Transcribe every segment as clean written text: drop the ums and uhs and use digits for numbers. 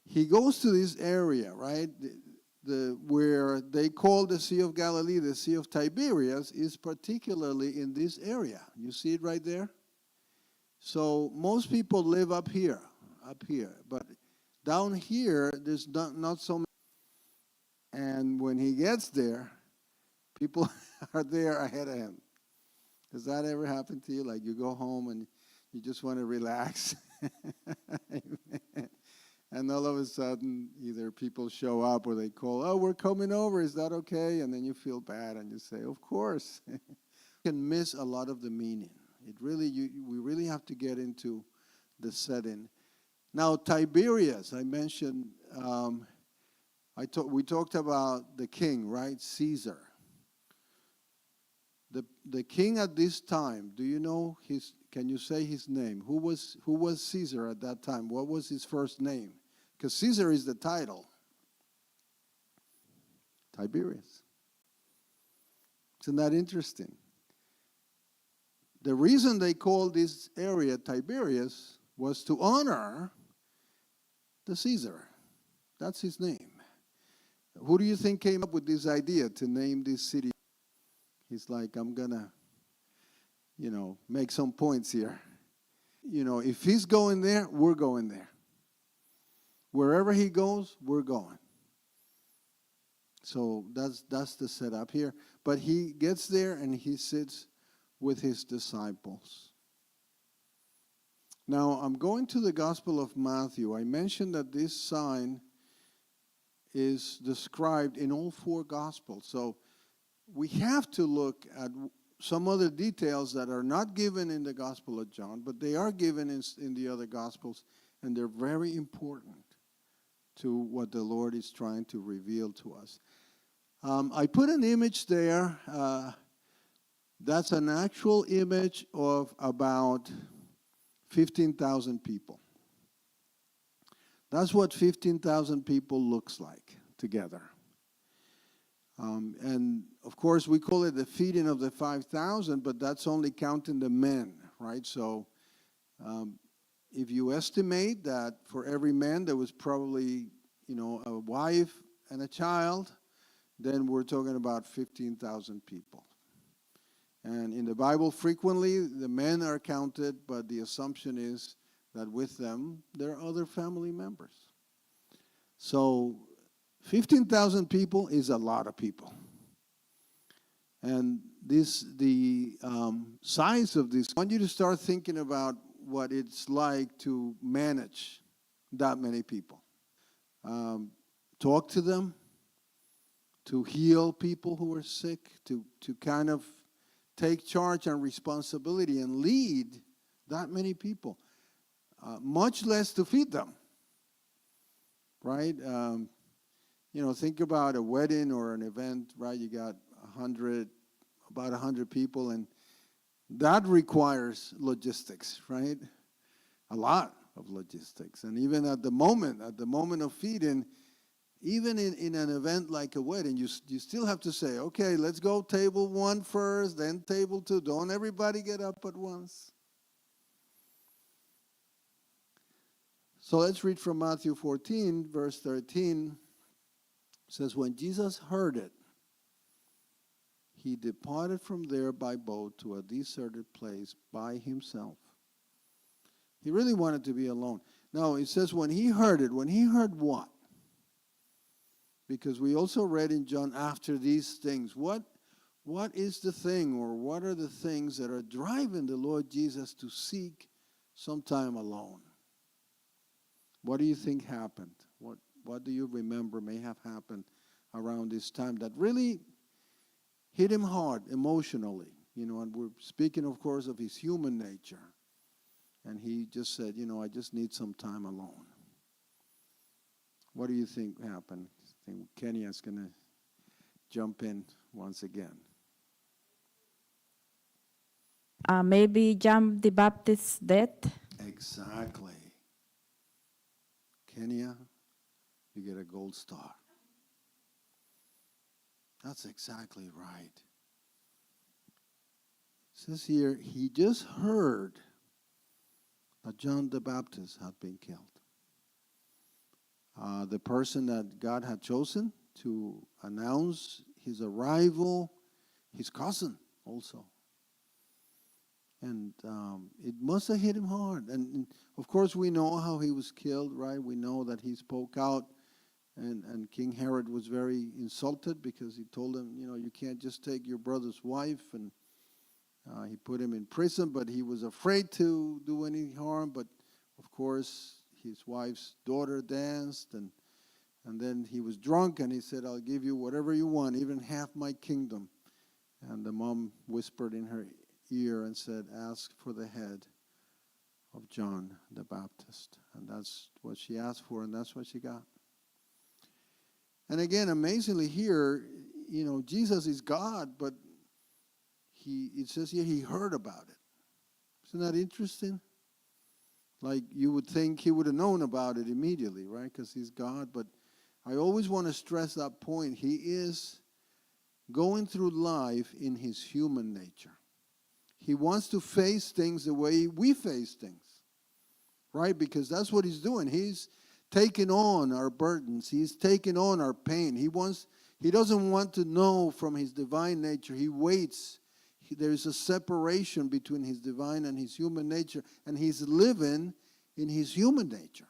he goes to this area, right? Where they call the Sea of Galilee, the Sea of Tiberias, is particularly in this area. You see it right there? So most people live up here. But down here, there's not so many. And when he gets there, people are there ahead of him. Does that ever happen to you? Like you go home and you just want to relax. And all of a sudden, either people show up or they call, oh, we're coming over, is that okay? And then you feel bad and you say, of course. You can miss a lot of the meaning. We really have to get into the setting. Now, Tiberius, I mentioned, we talked about the king, right? Caesar. The king at this time, do you know can you say his name? Who was Caesar at that time? What was his first name? Because Caesar is the title. Tiberius. Isn't that interesting? The reason they called this area Tiberias was to honor the Caesar. That's his name. Who do you think came up with this idea to name this city? He's like, I'm going to, make some points here. If he's going there, we're going there. Wherever he goes, we're going. So that's the setup here. But he gets there and he sits with his disciples. Now, I'm going to the Gospel of Matthew. I mentioned that this sign is described in all four Gospels. So we have to look at some other details that are not given in the Gospel of John, but they are given in the other Gospels, and they're very important to what the Lord is trying to reveal to us. I put an image there. That's an actual image of about 15,000 people. That's what 15,000 people looks like together. And of course, we call it the feeding of the 5,000, but that's only counting the men, right? So if you estimate that for every man there was probably, a wife and a child, then we're talking about 15,000 people. And in the Bible, frequently the men are counted, but the assumption is that with them there are other family members. So 15,000 people is a lot of people. And the size of this, I want you to start thinking about what it's like to manage that many people. Talk to them, to heal people who are sick, to kind of take charge and responsibility and lead that many people, much less to feed them, right? Think about a wedding or an event, right? You got about 100 people, and that requires logistics, right? A lot of logistics. And even at the moment of feeding, even in an event like a wedding, you still have to say, okay, let's go table 1 first, then table 2. Don't everybody get up at once. So let's read from Matthew 14, verse 13. It says, when Jesus heard it, he departed from there by boat to a deserted place by himself. He really wanted to be alone. Now, it says when he heard it, when he heard what? Because we also read in John, after these things. What is the thing, or what are the things that are driving the Lord Jesus to seek some time alone? What do you think happened? What do you remember may have happened around this time that really hit him hard emotionally? And we're speaking, of course, of his human nature. And he just said, I just need some time alone. What do you think happened? I think Kenya's going to jump in once again. Maybe John the Baptist's death. Exactly. Kenya, you get a gold star. That's exactly right. It says here, he just heard that John the Baptist had been killed. the person that God had chosen to announce his arrival, his cousin also. And it must have hit him hard. And of course, we know how he was killed, right? We know that he spoke out, and King Herod was very insulted because he told him, you can't just take your brother's wife. And he put him in prison, but he was afraid to do any harm. But of course, his wife's daughter danced, and then he was drunk, and he said, I'll give you whatever you want, even half my kingdom. And the mom whispered in her ear and said, ask for the head of John the Baptist. And that's what she asked for, and that's what she got. And again, amazingly here, Jesus is God, but it says here he heard about it. Isn't that interesting? Like you would think he would have known about it immediately, right? Because he's God. But I always want to stress that point. He is going through life in his human nature. He wants to face things the way we face things, right? Because that's what he's doing. He's taking on our burdens. He's taking on our pain. He doesn't want to know from his divine nature. He waits. There's a separation between his divine and his human nature, and he's living in his human nature,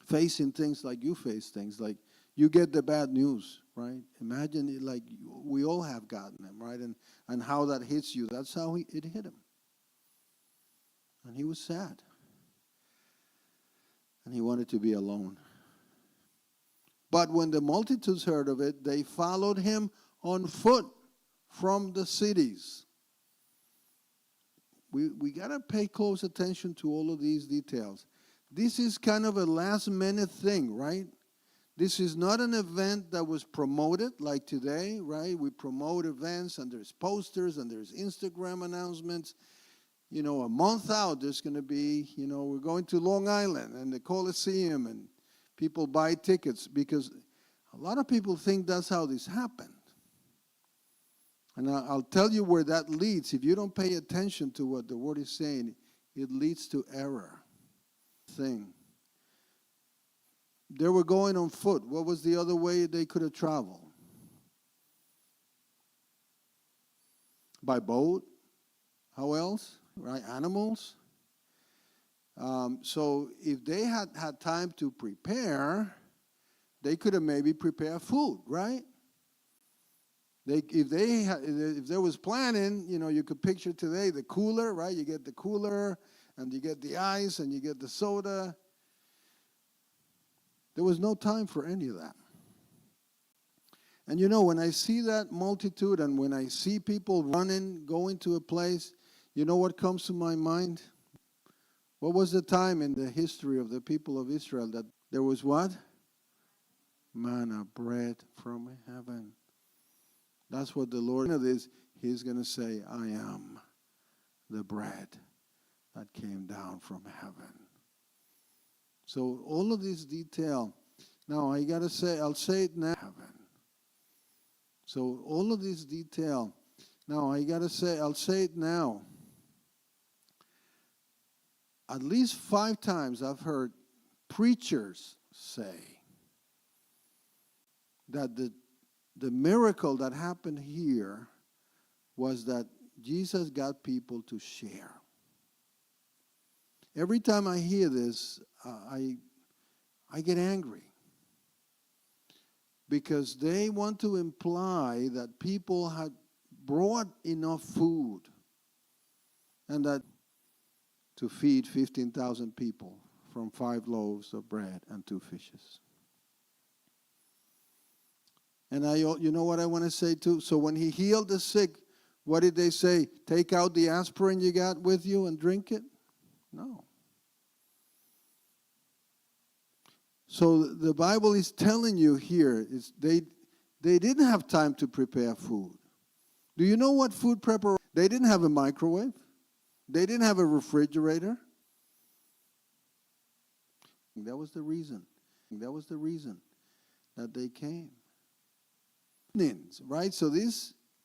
facing things like you face things, like you get the bad news, right? Imagine it, like we all have gotten them, right? And how that hits you. That's how it hit him. And he was sad. And he wanted to be alone. But when the multitudes heard of it, they followed him on foot from the cities. We got to pay close attention to all of these details. This is kind of a last-minute thing, right? This is not an event that was promoted like today, right? We promote events, and there's posters, and there's Instagram announcements. A month out, there's going to be, we're going to Long Island and the Coliseum, and people buy tickets because a lot of people think that's how this happened. And I'll tell you where that leads. If you don't pay attention to what the Word is saying, it leads to error. They were going on foot. What was the other way they could have traveled? By boat. How else? Right? Animals. So if they had time to prepare, they could have maybe prepared food, right? If there was planning, you could picture today the cooler, right? You get the cooler, and you get the ice, and you get the soda. There was no time for any of that. And when I see that multitude, and when I see people running, going to a place, you know what comes to my mind? What was the time in the history of the people of Israel that there was what? Manna, bread from heaven. That's what the Lord is. He's going to say, I am the bread that came down from heaven. So all of this detail. Now I got to say, I'll say it now. So all of this detail. Now I got to say, I'll say it now. At least 5 times I've heard preachers say that the miracle that happened here was that Jesus got people to share. Every time I hear this, I get angry. Because they want to imply that people had brought enough food and that to feed 15,000 people from 5 loaves of bread and 2 fishes. And you know what I want to say too? So when he healed the sick, what did they say? Take out the aspirin you got with you and drink it? No. So the Bible is telling you here, they didn't have time to prepare food. Do you know what food preparation? They didn't have a microwave. They didn't have a refrigerator. That was the reason. That was the reason that they came. Right? So this